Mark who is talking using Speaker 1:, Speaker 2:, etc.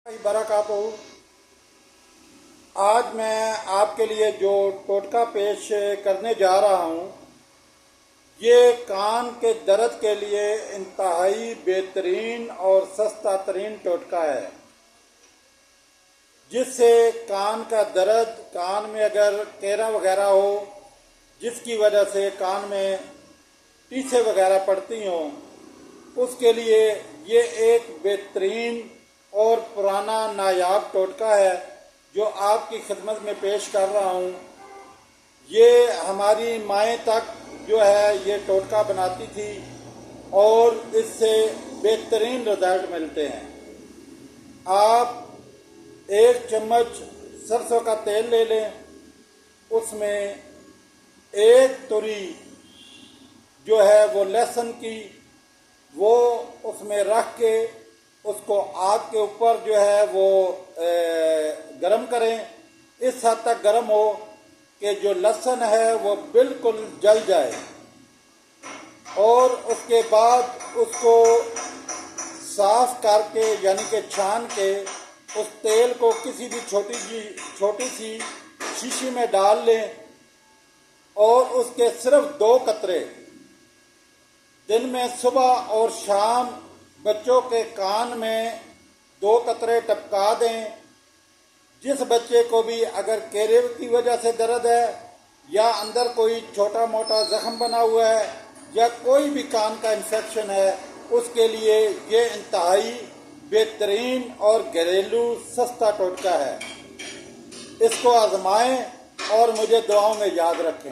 Speaker 1: बरकातहू। आज मैं आपके लिए जो टोटका पेश करने जा रहा हूँ, ये कान के दर्द के लिए इंतहाई बेहतरीन और सस्ता तरीन टोटका है, जिससे कान का दर्द, कान में अगर केरा वगैरह हो, जिसकी वजह से कान में टीसे वगैरह पड़ती हों, उसके लिए ये एक बेहतरीन और पुराना नायाब टोटका है जो आपकी खिदमत में पेश कर रहा हूँ। ये हमारी माएँ तक जो है ये टोटका बनाती थी और इससे बेहतरीन रिजल्ट मिलते हैं। आप 1 चम्मच सरसों का तेल ले लें, उसमें 1 तुरी जो है वो लहसुन की वो उसमें रख के उसको आग के ऊपर जो है वो गरम करें। इस हद तक गरम हो कि जो लहसुन है वो बिल्कुल जल जाए, और उसके बाद उसको साफ करके यानी कि छान के उस तेल को किसी भी छोटी सी शीशी में डाल लें, और उसके सिर्फ 2 कतरे दिन में सुबह और शाम बच्चों के कान में 2 कतरे टपका दें। जिस बच्चे को भी अगर केरे की वजह से दर्द है या अंदर कोई छोटा मोटा जख्म बना हुआ है या कोई भी कान का इन्फेक्शन है, उसके लिए ये इंतहाई बेहतरीन और घरेलू सस्ता टोटका है। इसको आजमाएं और मुझे दुआओं में याद रखें।